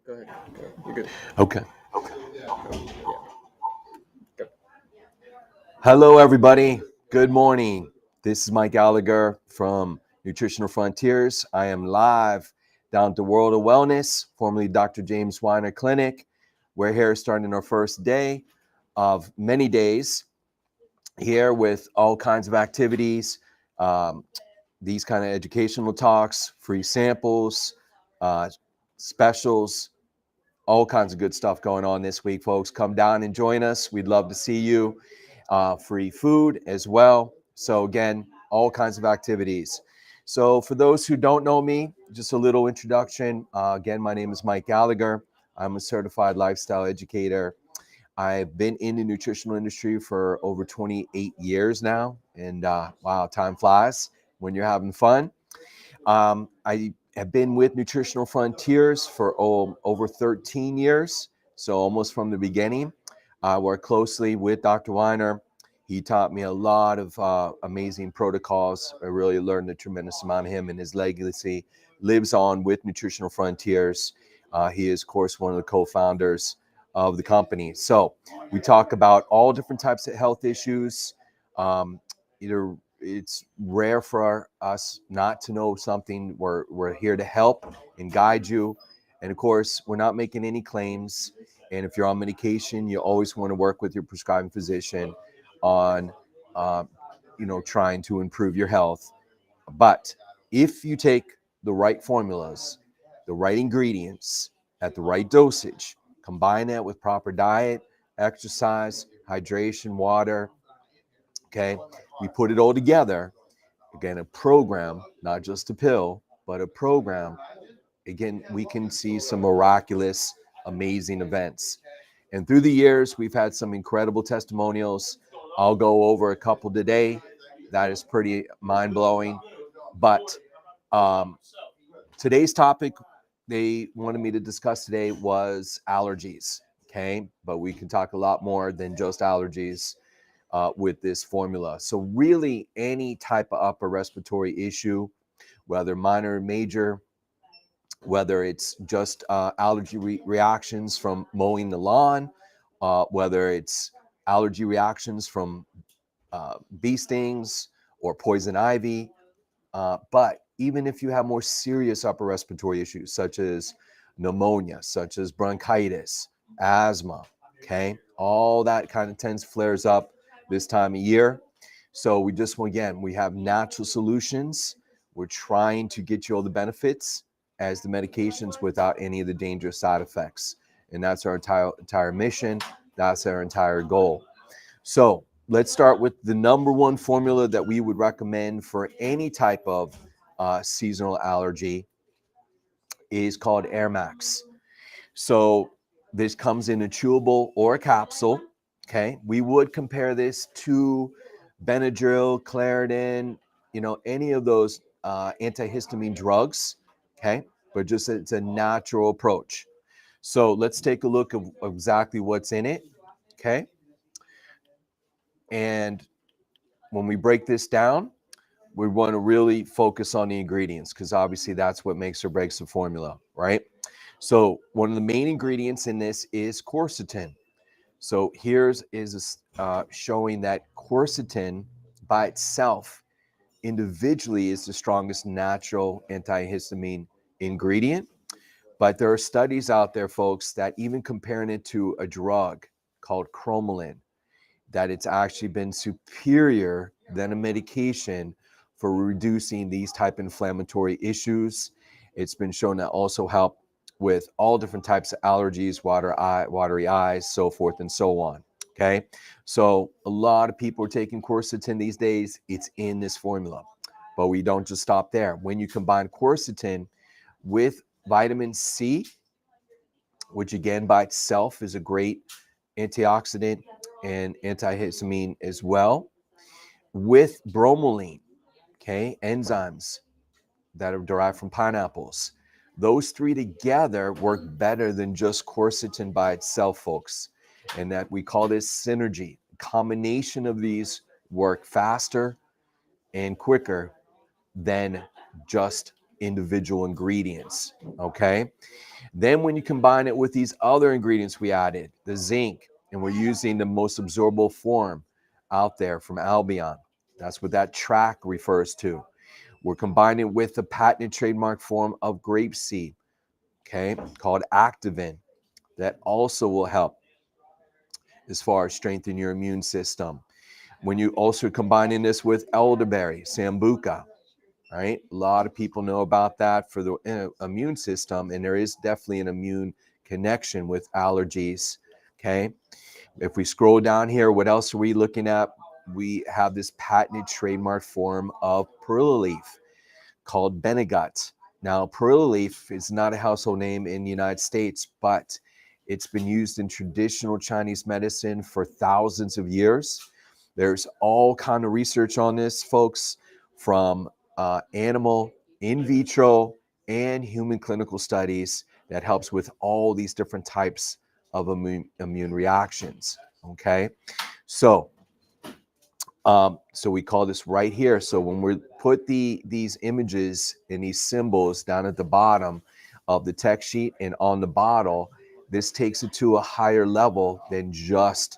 Go ahead. You're good. Okay. Yeah. Go. Hello, everybody. Good morning. This is Mike Gallagher from Nutritional Frontiers. I am live down at the World of Wellness, formerly Dr. James Weiner Clinic. We're here starting our first day of many days here with all kinds of activities, these kind of educational talks, free samples, specials, all kinds of good stuff going on this week, folks. Come down and join us. We'd love to see you. Free food as well. So again, all kinds of activities. So for those who don't know me, just a little introduction. Again, my name is Mike Gallagher. I'm a certified lifestyle educator. I've been in the nutritional industry for over 28 years now. And wow, time flies when you're having fun. I have been with Nutritional Frontiers for over 13 years, so almost from the beginning. I work closely with Dr. Weiner. He taught me a lot of amazing protocols. I really learned a tremendous amount of him, and his legacy lives on with Nutritional Frontiers. He is, of course, one of the co-founders of the company. So we talk about all different types of health issues. Either it's rare for us not to know something. We're here to help and guide you. And of course, we're not making any claims. And if you're on medication, you always want to work with your prescribing physician on, trying to improve your health. But if you take the right formulas, the right ingredients at the right dosage, combine that with proper diet, exercise, hydration, water, okay, we put it all together. Again, a program, not just a pill, but a program. Again, we can see some miraculous, amazing events. And through the years, we've had some incredible testimonials. I'll go over a couple today. That is pretty mind-blowing. But today's topic they wanted me to discuss today was allergies. Okay, but we can talk a lot more than just allergies with this formula. So really any type of upper respiratory issue, whether minor or major, whether it's just allergy reactions from mowing the lawn, whether it's allergy reactions from bee stings or poison ivy, but even if you have more serious upper respiratory issues such as pneumonia, such as bronchitis, asthma, okay, all that kind of tends flares up this time of year. So we just, again, we have natural solutions. We're trying to get you all the benefits as the medications without any of the dangerous side effects. And that's our entire mission. That's our entire goal. So let's start with the number one formula that we would recommend for any type of seasonal allergy is called AirMaxx. So this comes in a chewable or a capsule. Okay, we would compare this to Benadryl, Claritin, any of those antihistamine drugs. Okay, but just it's a natural approach. So let's take a look at exactly what's in it. Okay, and when we break this down, we want to really focus on the ingredients because obviously that's what makes or breaks the formula, right? So one of the main ingredients in this is quercetin. So here's showing that quercetin by itself individually is the strongest natural antihistamine ingredient. But there are studies out there, folks, that even comparing it to a drug called cromolyn, that it's actually been superior than a medication for reducing these type of inflammatory issues. It's been shown to also help with all different types of allergies, watery eyes, so forth and so on. Okay, so a lot of people are taking quercetin these days. It's in this formula, but we don't just stop there. When you combine quercetin with vitamin C, which again by itself is a great antioxidant and antihistamine as well, with bromelain, okay, enzymes that are derived from pineapples. Those three together work better than just quercetin by itself, folks, and that we call this synergy. Combination of these work faster and quicker than just individual ingredients, okay? Then when you combine it with these other ingredients we added, the zinc, and we're using the most absorbable form out there from Albion. That's what that track refers to. We're combining with the patented trademark form of grapeseed, okay, called Activin. That also will help as far as strengthen your immune system. When you also combining this with elderberry, sambuca, right? A lot of people know about that for the immune system, and there is definitely an immune connection with allergies, okay? If we scroll down here, what else are we looking at? We have this patented trademark form of perilla leaf called Benegut. Now, perilla leaf is not a household name in the United States, but it's been used in traditional Chinese medicine for thousands of years. There's all kind of research on this, folks, from animal, in vitro, and human clinical studies that helps with all these different types of immune reactions. Okay, so so we call this right here. So when we put these images and these symbols down at the bottom of the text sheet and on the bottle, this takes it to a higher level than just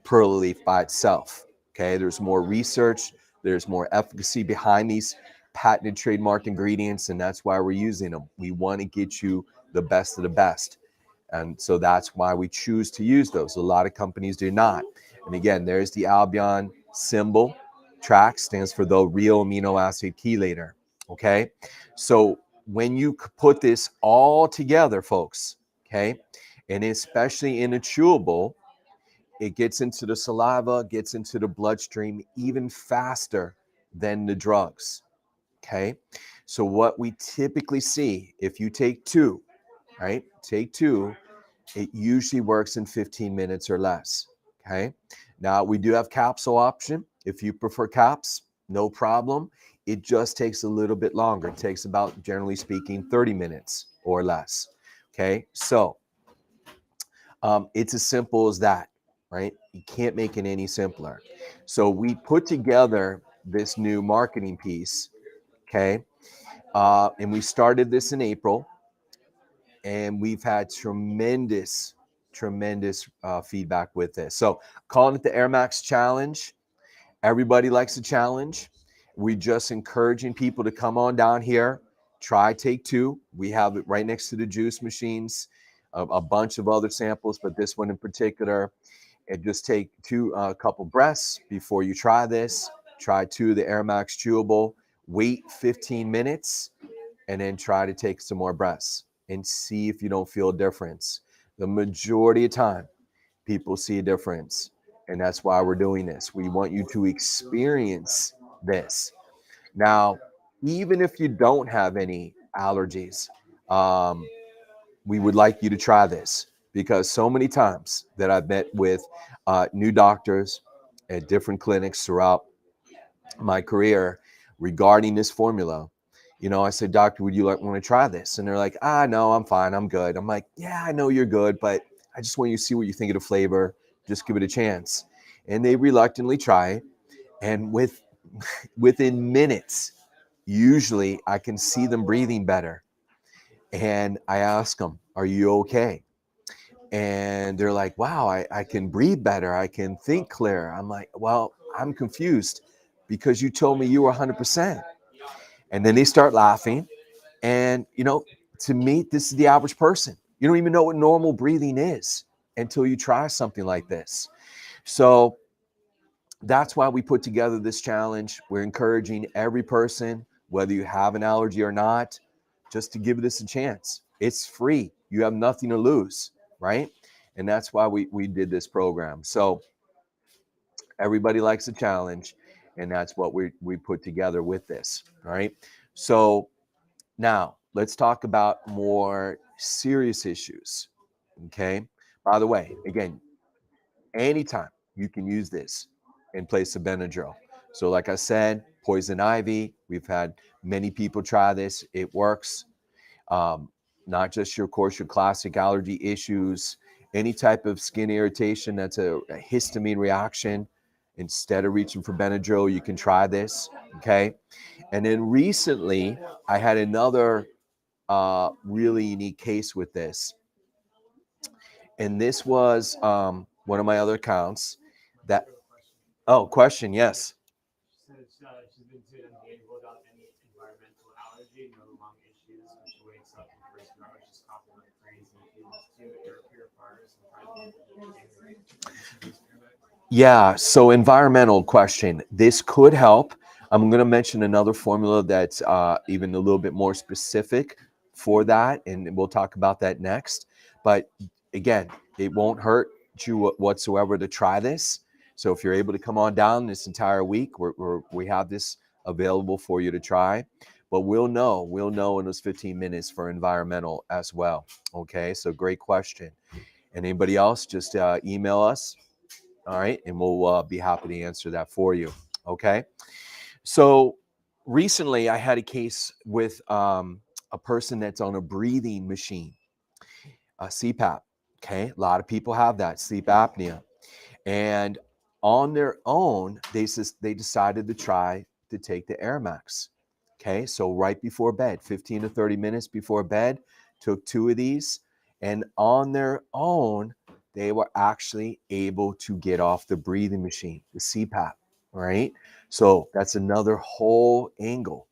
perilla leaf by itself. Okay, there's more research, there's more efficacy behind these patented trademark ingredients, and that's why we're using them. We want to get you the best of the best. And so that's why we choose to use those. A lot of companies do not. And again, there's the Albion symbol. TRAC stands for the real amino acid chelator. Okay. So when you put this all together, folks, okay, and especially in a chewable, it gets into the saliva, gets into the bloodstream even faster than the drugs. Okay. So what we typically see, if you take two, right, take two, it usually works in 15 minutes or less. Okay. Now we do have capsule option. If you prefer caps, no problem. It just takes a little bit longer. It takes about, generally speaking, 30 minutes or less. Okay. So it's as simple as that, right? You can't make it any simpler. So we put together this new marketing piece. Okay. And we started this in April. And we've had tremendous feedback with this. So calling it the AirMaxx challenge. Everybody likes a challenge. We just encouraging people to come on down here, try take two. We have it right next to the juice machines, a bunch of other samples, but this one in particular. And just take a couple breaths before you try this. Try two of the AirMaxx chewable. Wait 15 minutes and then try to take some more breaths and see if you don't feel a difference. The majority of time, people see a difference. And that's why we're doing this. We want you to experience this. Now, even if you don't have any allergies, we would like you to try this, because so many times that I've met with new doctors at different clinics throughout my career regarding this formula. You know, I said, doctor, would you want to try this? And they're like, no, I'm fine. I'm good. I'm like, yeah, I know you're good, but I just want you to see what you think of the flavor. Just give it a chance. And they reluctantly try it. And within minutes, usually I can see them breathing better. And I ask them, are you okay? And they're like, wow, I can breathe better. I can think clearer. I'm like, well, I'm confused because you told me you were 100%. And then they start laughing. And, you know, to me, this is the average person. You don't even know what normal breathing is until you try something like this. So that's why we put together this challenge. We're encouraging every person, whether you have an allergy or not, just to give this a chance. It's free. You have nothing to lose, right? And that's why we did this program. So everybody likes a challenge, and that's what we put together with this, all right? So now let's talk about more serious issues, okay? By the way, again, anytime you can use this in place of Benadryl. So like I said, poison ivy, we've had many people try this. It works. Not just your, of course, your classic allergy issues, any type of skin irritation that's a histamine reaction. Instead of reaching for Benadryl, you can try this, okay? And then recently, I had another really unique case with this. And this was one of my other accounts that, oh, question, yes. She's been to unbeatable without any environmental allergy, no lung issues. When she wakes up in the first hour, she's coughing like crazy. She uses 2 air purifiers and tries to use AirMaxx. Yeah, so environmental question. This could help. I'm going to mention another formula that's even a little bit more specific for that, and we'll talk about that next. But again, it won't hurt you whatsoever to try this. So if you're able to come on down this entire week, we have this available for you to try. But we'll know in those 15 minutes for environmental as well. Okay, so great question. And anybody else, just email us. All right, and we'll be happy to answer that for you. Okay, so recently I had a case with a person that's on a breathing machine, a CPAP. Okay, a lot of people have that sleep apnea, and on their own, they decided to try to take the AirMaxx. Okay, so right before bed, 15 to 30 minutes before bed, took 2 of these, and on their own, they were actually able to get off the breathing machine, the CPAP, right? So that's another whole angle,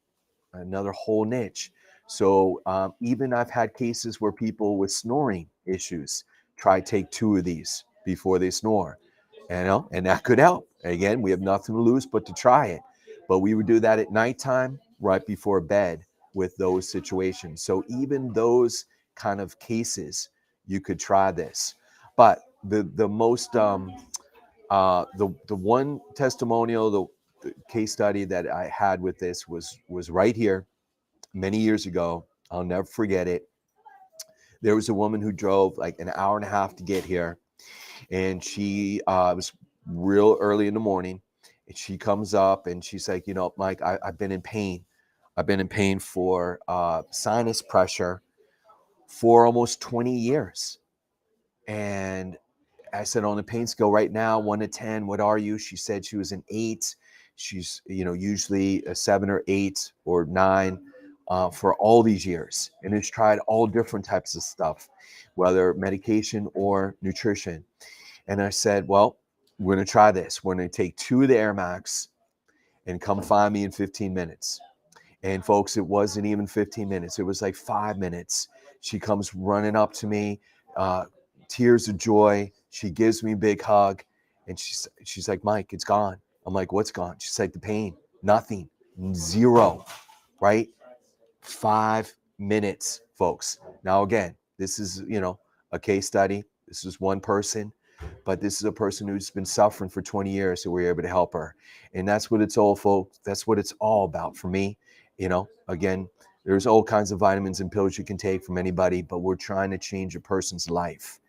another whole niche. So even I've had cases where people with snoring issues try take 2 of these before they snore, and that could help. Again, we have nothing to lose but to try it. But we would do that at nighttime, right before bed, with those situations. So even those kind of cases, you could try this. But the most the one testimonial, the case study that I had with this was right here many years ago. I'll never forget it. There was a woman who drove like an hour and a half to get here, and she was real early in the morning, and she comes up and she's like, Mike, I've been in pain. I've been in pain for sinus pressure for almost 20 years. And I said, on the pain scale right now, 1 to 10, what are you? She said she was an 8. She's, usually a 7 or 8 or 9 for all these years, and has tried all different types of stuff, whether medication or nutrition. And I said, well, we're going to try this. We're going to take 2 of the AirMaxx and come find me in 15 minutes. And folks, it wasn't even 15 minutes. It was like 5 minutes. She comes running up to me, tears of joy. She gives me a big hug, and she's like, Mike, it's gone. I'm like, what's gone? She's like, the pain, nothing, 0, right? 5 minutes, folks. Now, again, this is, a case study. This is one person, but this is a person who's been suffering for 20 years, so we're able to help her. And that's what it's all, folks. That's what it's all about for me. Again, there's all kinds of vitamins and pills you can take from anybody, but we're trying to change a person's life.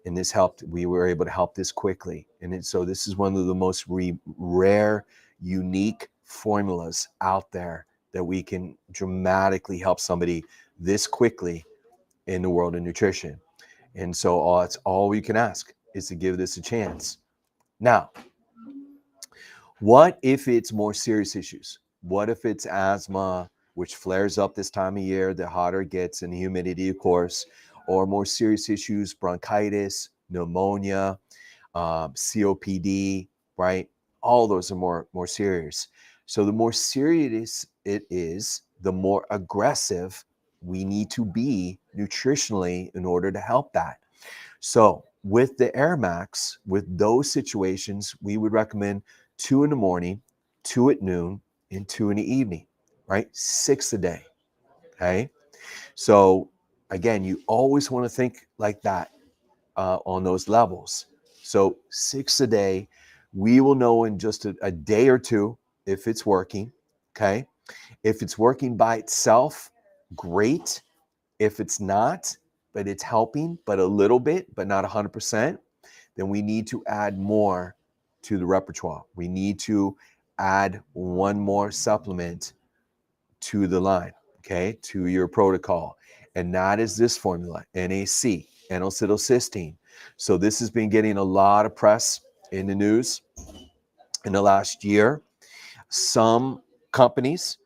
And this helped. We were able to help this quickly. So this is one of the most rare, unique formulas out there that we can dramatically help somebody this quickly in the world of nutrition. And so that's all we can ask, is to give this a chance. Now, what if it's more serious issues? What if it's asthma, which flares up this time of year, the hotter it gets, and the humidity, of course, or more serious issues, bronchitis, pneumonia, COPD, right? All those are more serious. So the more serious it is, the more aggressive we need to be nutritionally in order to help that. So with the AirMaxx, with those situations, we would recommend 2 in the morning, 2 at noon, and 2 in the evening, right? 6 a day, okay? So again, you always want to think like that on those levels. So 6 a day, we will know in just a day or two if it's working, okay? If it's working by itself, great. If it's not, but it's helping, but a little bit, but not 100%, then we need to add more to the repertoire. We need to add one more supplement to the line, okay, to your protocol. And that is this formula, NAC, N-acetylcysteine. So this has been getting a lot of press in the news in the last year. Some companies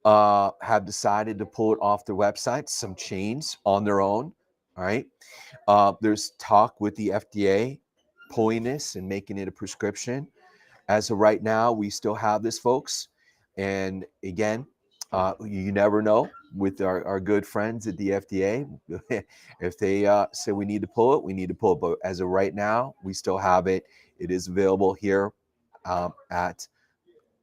have decided to pull it off their website, some chains on their own. All right. There's talk with the FDA pulling this and making it a prescription. As of right now, we still have this, folks. And again, you never know with our good friends at the FDA. If they say we need to pull it, we need to pull it. But as of right now, we still have it. It is available here at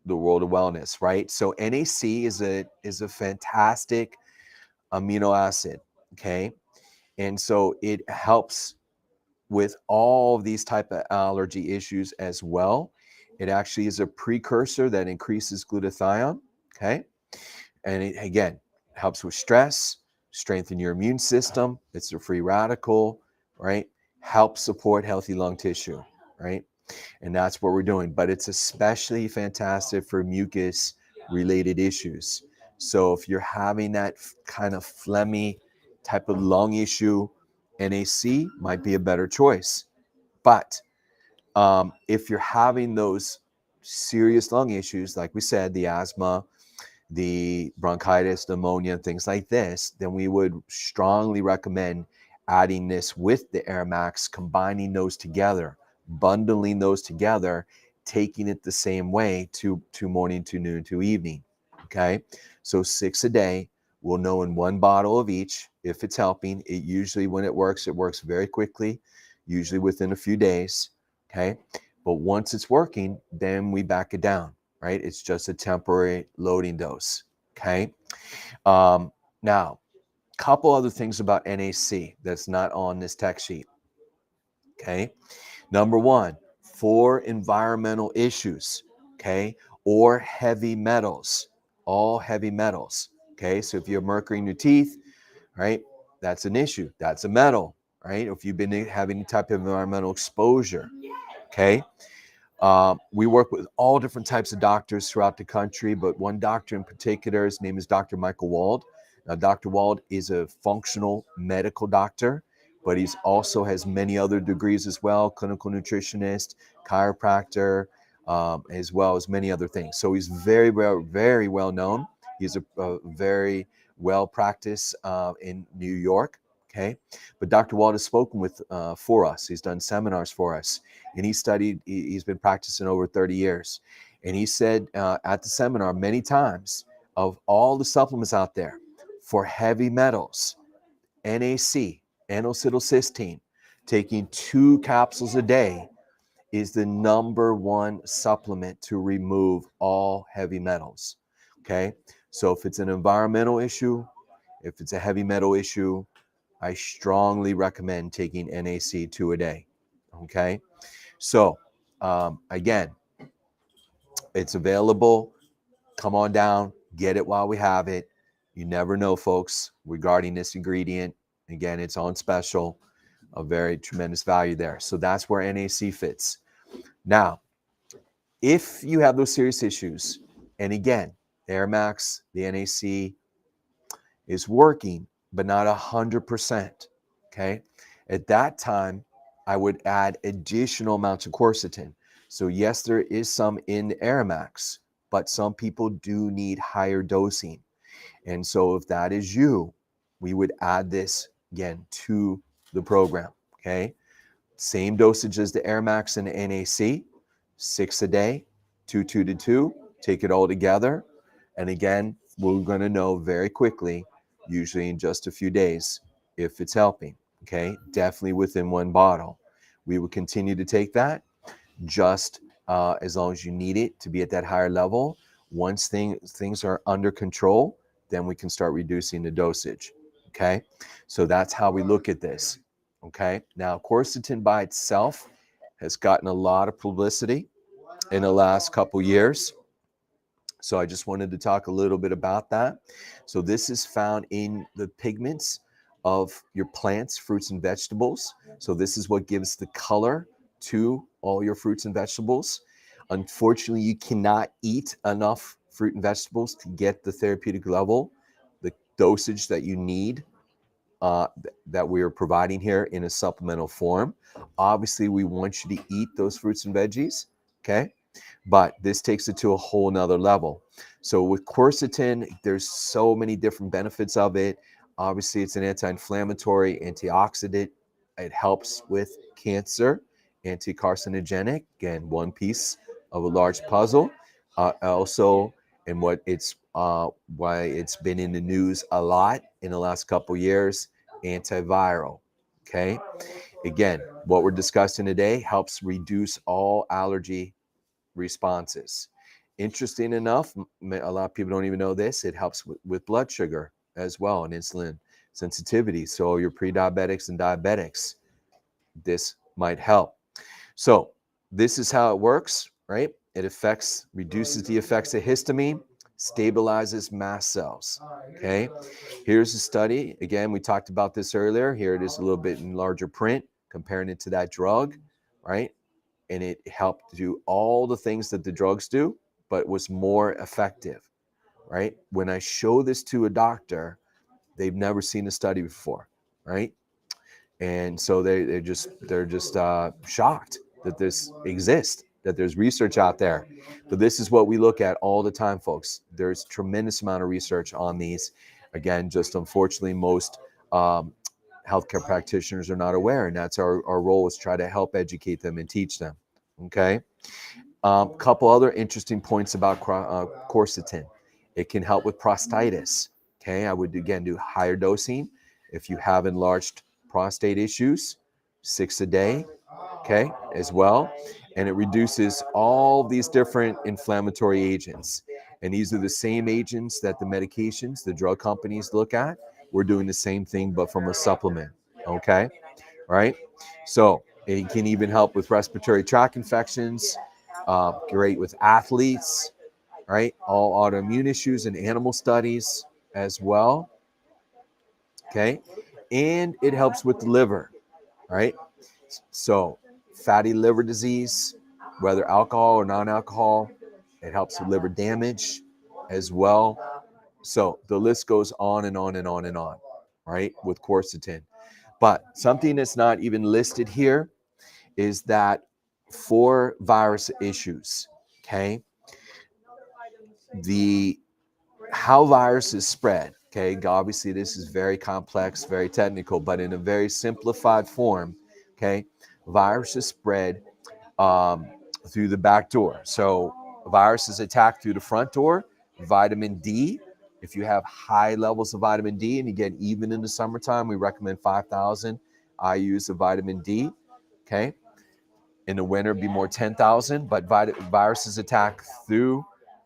the World of Wellness, right? So NAC is a fantastic amino acid, okay? And so it helps with all of these type of allergy issues as well. It actually is a precursor that increases glutathione, okay? And it, again, helps with stress, strengthen your immune system. It's a free radical, right? Helps support healthy lung tissue, right? And that's what we're doing. But it's especially fantastic for mucus related issues. So if you're having that kind of phlegmy type of lung issue, NAC might be a better choice. But if you're having those serious lung issues, like we said, the asthma, the bronchitis, pneumonia, things like this, then we would strongly recommend adding this with the AirMaxx, combining those together, bundling those together, taking it the same way to morning, to noon, to evening. Okay, so 6 a day. We'll know in one bottle of each if it's helping. It usually, when it works very quickly, usually within a few days. Okay, but once it's working, then we back it down. Right? It's just a temporary loading dose. Okay. Now, a couple other things about NAC that's not on this text sheet. Okay. Number one, for environmental issues. Okay. Or heavy metals, all heavy metals. Okay. So if you have mercury in your teeth, right, that's an issue. That's a metal, right? If you've been having any type of environmental exposure. Okay. We work with all different types of doctors throughout the country, but one doctor in particular, his name is Dr. Michael Wald. Now, Dr. Wald is a functional medical doctor, but he's also has many other degrees as well, clinical nutritionist, chiropractor, as well as many other things. So he's very well known. He's a very well practiced in New York. Okay, but Dr. Wald has spoken with for us. He's done seminars for us, and he's been practicing over 30 years. And he said at the seminar many times, of all the supplements out there for heavy metals, NAC, N-acetylcysteine, taking 2 capsules a day is the number one supplement to remove all heavy metals. Okay, so if it's an environmental issue, if it's a heavy metal issue, I strongly recommend taking NAC 2 a day. Okay, so again, it's available. Come on down, get it while we have it. You never know, folks, regarding this ingredient. Again, it's on special, a very tremendous value there. So that's where NAC fits. Now, if you have those serious issues, and again, AirMaxx, the NAC is working, but not 100%. Okay. At that time, I would add additional amounts of quercetin. So yes, there is some in AirMaxx, but some people do need higher dosing. And so if that is you, we would add this again to the program. Okay. Same dosage as the AirMaxx and the NAC, 6 a day, 2, take it all together. And again, we're going to know very quickly, usually in just a few days, if it's helping. Okay, definitely within one bottle. We will continue to take that just as long as you need it to be at that higher level. Once things are under control, then we can start reducing the dosage. Okay, so that's how we look at this. Okay, now quercetin by itself has gotten a lot of publicity in the last couple years. So I just wanted to talk a little bit about that. So this is found in the pigments of your plants, fruits, and vegetables. So this is what gives the color to all your fruits and vegetables. Unfortunately, you cannot eat enough fruit and vegetables to get the therapeutic level, the dosage that you need that we are providing here in a supplemental form. Obviously, we want you to eat those fruits and veggies, okay? But this takes it to a whole nother level. So with quercetin, there's so many different benefits of it. Obviously, it's an anti-inflammatory, antioxidant. It helps with cancer, anti-carcinogenic. Again, one piece of a large puzzle. Also, and what it's why it's been in the news a lot in the last couple years, antiviral. Okay. Again, what we're discussing today helps reduce all allergy responses. Interesting enough, a lot of people don't even know this. It helps with blood sugar as well and insulin sensitivity. So your pre-diabetics and diabetics, this might help. So this is how it works, right? It reduces the effects of histamine, stabilizes mast cells. Okay. Here's a study. Again, we talked about this earlier. Here it is a little bit in larger print, comparing it to that drug, right? And it helped do all the things that the drugs do, but was more effective, right? When I show this to a doctor, they've never seen a study before, right? And so they're just shocked that this exists, that there's research out there. But this is what we look at all the time, folks. There's tremendous amount of research on these. Again, just unfortunately, most healthcare practitioners are not aware, and that's our role, is try to help educate them and teach them. Okay. Couple other interesting points about quercetin. It can help with prostatitis. Okay, I would again do higher dosing if you have enlarged prostate issues, 6 a day. Okay, as well, and it reduces all these different inflammatory agents. And these are the same agents that the medications, the drug companies look at. We're doing the same thing, but from a supplement. Okay, right? So it can even help with respiratory tract infections. Great with athletes, right? All autoimmune issues and animal studies as well. Okay. And it helps with the liver, right? So fatty liver disease, whether alcohol or non-alcohol, it helps with liver damage as well. So the list goes on and on and on and on, right? With quercetin. But something that's not even listed here is that for virus issues, okay, how viruses spread, okay, obviously this is very complex, very technical, but in a very simplified form, okay, viruses spread through the back door. So viruses attack through the front door. Vitamin D, if you have high levels of vitamin D, and again, even in the summertime, we recommend 5,000 IUs of vitamin D, okay. In the winter, be more 10,000, but viruses attack through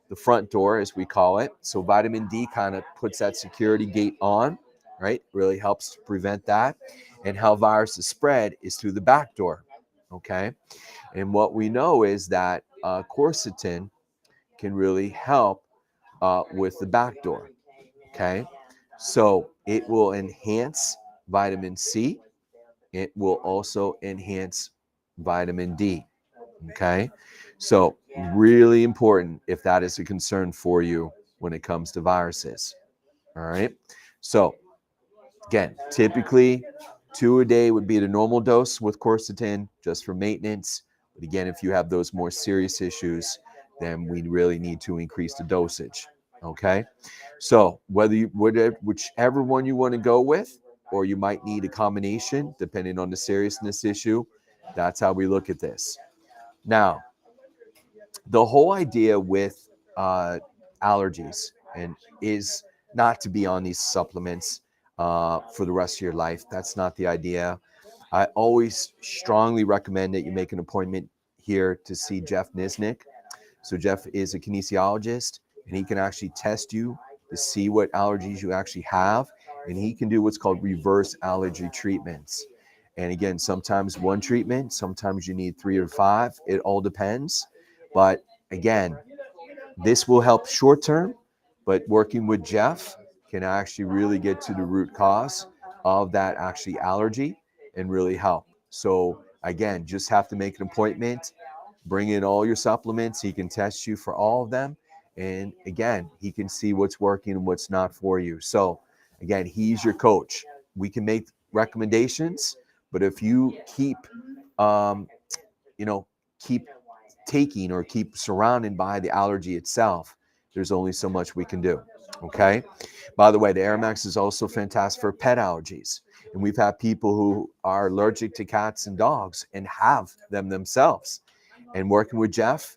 the front door, as we call it. So vitamin D kind of puts that security gate on, right? Really helps to prevent that. And how viruses spread is through the back door, okay? And what we know is that quercetin can really help with the back door, okay? So it will enhance vitamin C. It will also enhance vitamin D. Okay. So, really important if that is a concern for you when it comes to viruses. All right. So, again, typically 2 a day would be the normal dose with quercetin just for maintenance. But again, if you have those more serious issues, then we really need to increase the dosage. Okay. So, whichever one you want to go with, or you might need a combination depending on the seriousness issue, that's how we look at this. Now, the whole idea with allergies and is not to be on these supplements for the rest of your life. That's not the idea. I always strongly recommend that you make an appointment here to see Jeff Nisnik. So Jeff is a kinesiologist, and he can actually test you to see what allergies you actually have, and he can do what's called reverse allergy treatments. And again, sometimes one treatment, sometimes you need 3 or 5. It all depends. But again, this will help short term, but working with Jeff can actually really get to the root cause of that actually allergy and really help. So again, just have to make an appointment, bring in all your supplements. He can test you for all of them. And again, he can see what's working and what's not for you. So again, he's your coach. We can make recommendations, but if you keep, keep taking or keep surrounded by the allergy itself, there's only so much we can do. Okay. By the way, the AirMaxx is also fantastic for pet allergies. And we've had people who are allergic to cats and dogs and have them themselves. And working with Jeff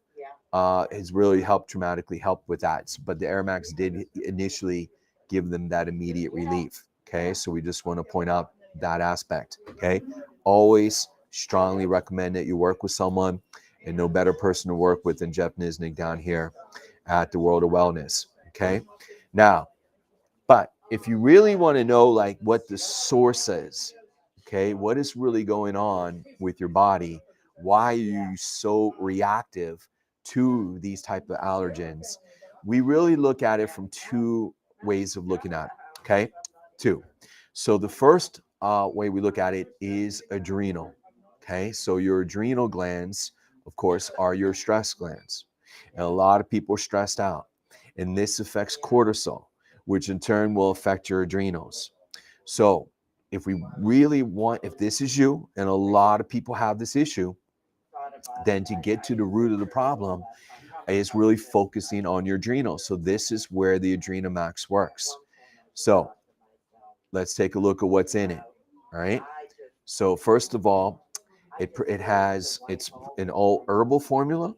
has really helped dramatically help with that. But the AirMaxx did initially give them that immediate relief. Okay. So we just want to point out that aspect. Okay. Always strongly recommend that you work with someone, and no better person to work with than Jeff Nisnik down here at the World of Wellness. Okay. Now, but if you really want to know like what the source is, okay, what is really going on with your body, why are you so reactive to these type of allergens, we really look at it from two ways of looking at it. Okay, two. So the first way we look at it is adrenal. Okay, so your adrenal glands, of course, are your stress glands, and a lot of people are stressed out, and this affects cortisol, which in turn will affect your adrenals. So if we really want, if this is you, and a lot of people have this issue, then to get to the root of the problem is really focusing on your adrenals. So this is where the AdrenalMaxx works. So let's take a look at what's in it. All right. So first of all, it's an all herbal formula,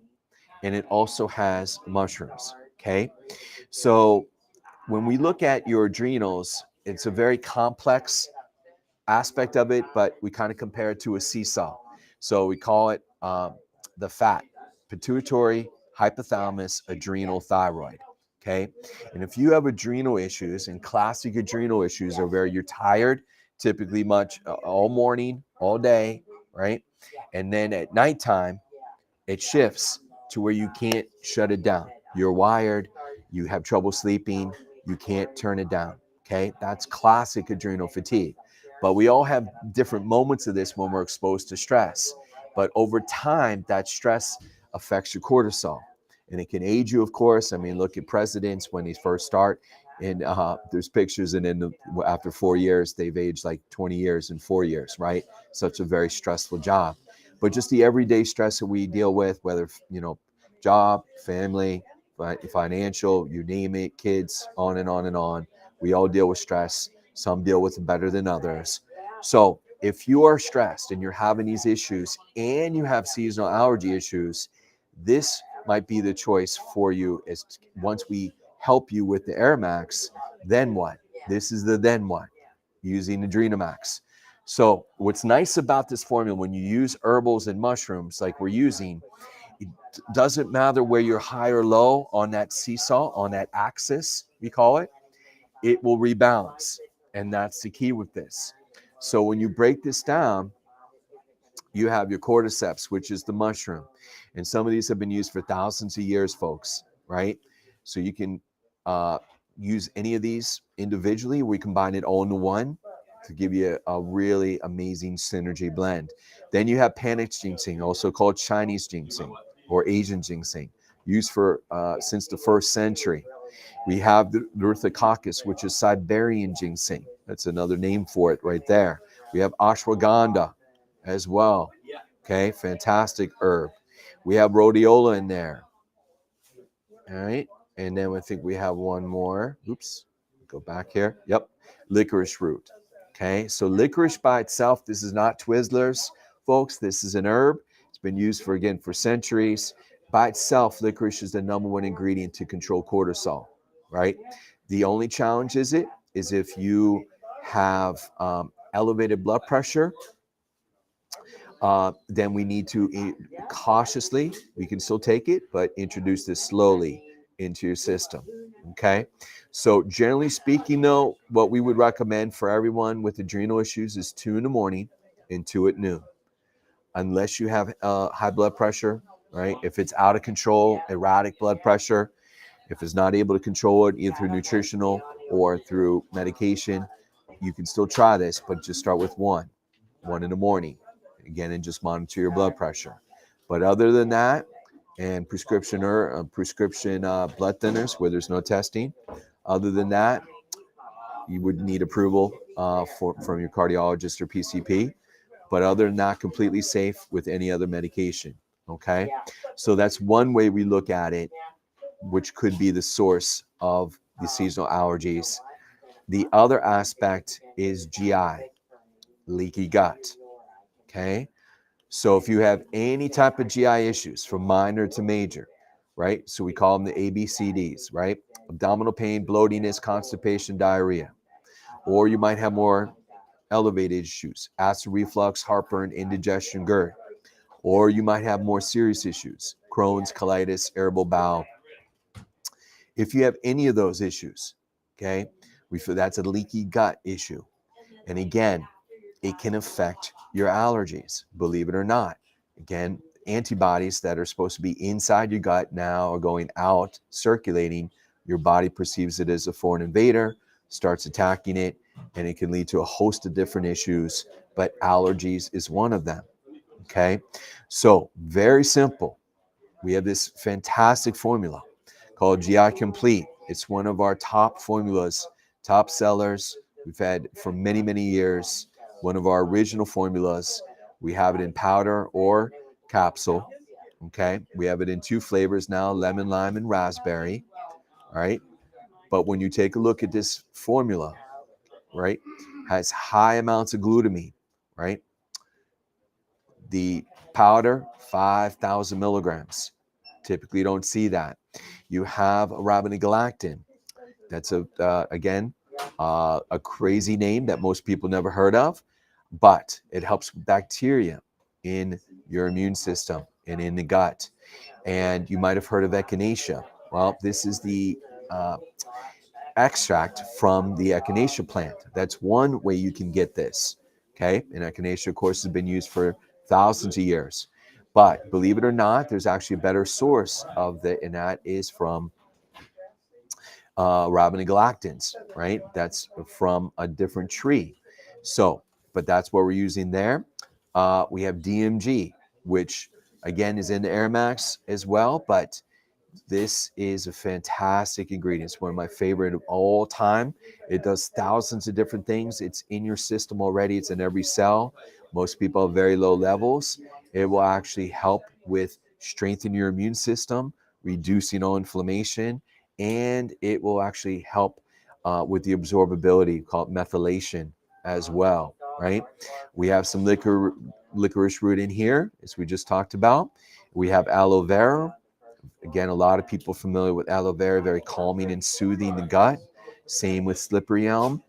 and it also has mushrooms. Okay. So when we look at your adrenals, it's a very complex aspect of it, but we kind of compare it to a seesaw. So we call it the fat, pituitary, hypothalamus, adrenal, thyroid. Okay. And if you have adrenal issues, and classic adrenal issues are where you're tired, typically much all morning, all day, right? And then at nighttime, it shifts to where you can't shut it down. You're wired, you have trouble sleeping, you can't turn it down. Okay, that's classic adrenal fatigue. But we all have different moments of this when we're exposed to stress. But over time, that stress affects your cortisol, and it can age you, of course. I mean, look at presidents when they first start, and there's pictures, and then after 4 years, they've aged like 20 years in 4 years, right? Such a very stressful job. But just the everyday stress that we deal with, whether, job, family, financial, you name it, kids, on and on and on. We all deal with stress. Some deal with it better than others. So if you are stressed and you're having these issues and you have seasonal allergy issues, this might be the choice for you. Is once we help you with the AirMaxx, then what? This is the then what, using AdrenalMaxx. So what's nice about this formula, when you use herbals and mushrooms like we're using, it doesn't matter where you're high or low on that seesaw, on that axis, we call it, it will rebalance. And that's the key with this. So when you break this down, you have your cordyceps, which is the mushroom. And some of these have been used for thousands of years, folks, right? So you can use any of these individually. We combine it all into one to give you a really amazing synergy blend. Then you have panax ginseng, also called Chinese ginseng or Asian ginseng, used for since the 1st century. We have the Ruthococcus, which is Siberian ginseng. That's another name for it right there. We have ashwagandha as well. Okay, fantastic herb. We have rhodiola in there. All right, and then I think we have one more. Oops, go back here. Yep, licorice root. Okay, so licorice by itself, this is not Twizzlers, folks. This is an herb. It's been used for centuries. By itself, licorice is the #1 ingredient to control cortisol, right? The only challenge is if you have elevated blood pressure, then we need to cautiously, we can still take it, but introduce this slowly into your system. Okay. So generally speaking, though, what we would recommend for everyone with adrenal issues is 2 in the morning and 2 at noon, unless you have high blood pressure, right? If it's out of control, erratic blood pressure, if it's not able to control it either through nutritional or through medication, you can still try this, but just start with 1 in the morning, again, and just monitor your blood pressure. But other than that, and prescription blood thinners where there's no testing. Other than that, you would need approval from your cardiologist or PCP. But other than that, completely safe with any other medication. Okay. So that's one way we look at it, which could be the source of the seasonal allergies. The other aspect is GI, leaky gut. Okay. So if you have any type of GI issues from minor to major, right? So we call them the ABCDs, right? Abdominal pain, bloatiness, constipation, diarrhea. Or you might have more elevated issues, acid reflux, heartburn, indigestion, GERD. Or you might have more serious issues, Crohn's, colitis, irritable bowel. If you have any of those issues, okay, we feel that's a leaky gut issue. And again, it can affect your allergies, believe it or not. Again, antibodies that are supposed to be inside your gut now are going out, circulating. Your body perceives it as a foreign invader, starts attacking it, and it can lead to a host of different issues, but allergies is one of them. Okay, so very simple. We have this fantastic formula called GI Complete. It's one of our top formulas, top sellers. We've had for many, many years. One of our original formulas. We have it in powder or capsule. Okay, we have it in 2 flavors now, lemon, lime, and raspberry. All right, but when you take a look at this formula, right, has high amounts of glutamine, right? The powder, 5,000 milligrams. Typically, you don't see that. You have arabinogalactin. That's a crazy name that most people never heard of, but it helps bacteria in your immune system and in the gut. And you might have heard of echinacea. Well, this is the extract from the echinacea plant. That's one way you can get this. Okay, and echinacea, of course, has been used for thousands of years. But believe it or not, there's actually a better source of it, and that is from galactans, right? That's from a different tree. So, but that's what we're using there. We have DMG, which again is in the AirMaxx as well, but this is a fantastic ingredient. It's one of my favorite of all time. It does thousands of different things. It's in your system already. It's in every cell. Most people have very low levels. It will actually help with strengthening your immune system, reducing all inflammation, and it will actually help with the absorbability called methylation as well, right? We have some licorice root in here, as we just talked about. We have aloe vera. Again, a lot of people familiar with aloe vera, very calming and soothing the gut. Same with slippery elm.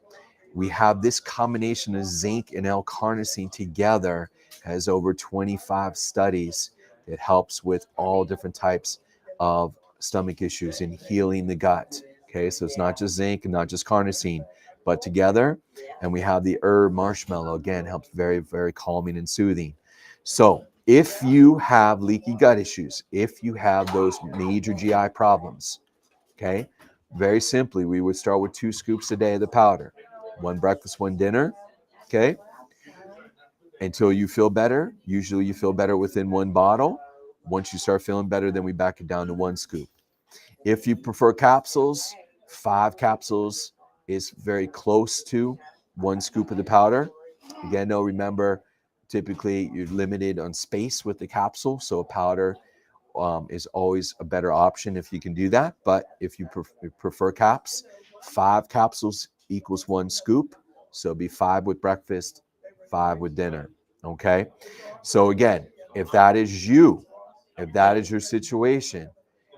We have this combination of zinc and L-carnosine together, has over 25 studies that helps with all different types of stomach issues and healing the gut. Okay, so it's not just zinc and not just carnosine, but together. And we have the herb marshmallow, again, helps very, very calming and soothing. So if you have leaky gut issues, if you have those major GI problems, okay, very simply, we would start with 2 scoops a day of the powder, 1 breakfast, 1 dinner, okay, until you feel better. Usually you feel better within 1 bottle. Once you start feeling better, then we back it down to 1 scoop. If you prefer capsules, 5 capsules is very close to 1 scoop of the powder. Again, though, remember, typically you're limited on space with the capsule, so a powder is always a better option if you can do that. But if you prefer caps, 5 capsules equals 1 scoop. So it'd be 5 with breakfast, 5 with dinner. Okay. So again, if that is you, if that is your situation,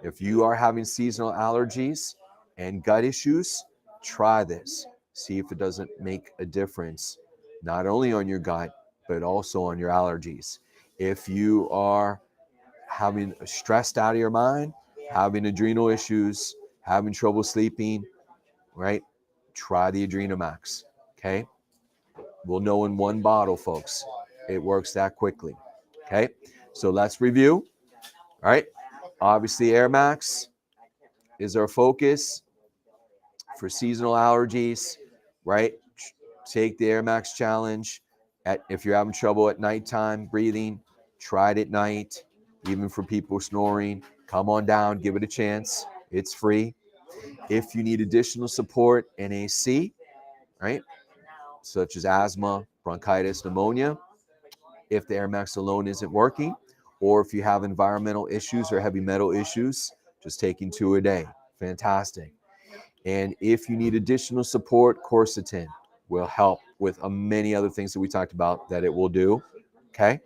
if you are having seasonal allergies and gut issues, try this. See if it doesn't make a difference, not only on your gut, but also on your allergies. If you are having stressed out of your mind, having adrenal issues, having trouble sleeping, right? Try the AdrenalMax. Okay. We'll know in 1 bottle, folks. It works that quickly. Okay. So let's review. All right. Obviously, AirMaxx is our focus for seasonal allergies, right? Take the AirMaxx challenge. If you're having trouble at nighttime breathing, try it at night. Even for people snoring, come on down, give it a chance. It's free. If you need additional support in AC, right, such as asthma, bronchitis, pneumonia, if the AirMaxx alone isn't working, Or if you have environmental issues or heavy metal issues, just taking 2 a day. Fantastic. And if you need additional support, Quercetin will help with many other things that we talked about that it will do. Okay.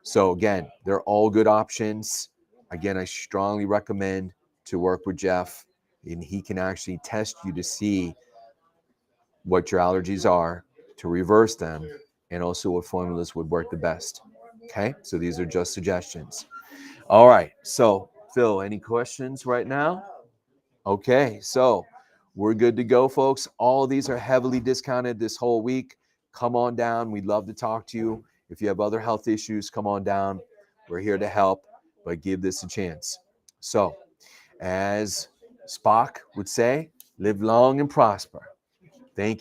So again, they're all good options. Again, I strongly recommend to work with Jeff, and he can actually test you to see what your allergies are, to reverse them, and also what formulas would work the best. Okay, so these are just suggestions. All right, so Phil, any questions right now? Okay, so we're good to go, folks. All of these are heavily discounted this whole week. Come on down. We'd love to talk to you. If you have other health issues, come on down. We're here to help, but give this a chance. So, as Spock would say, live long and prosper. Thank you.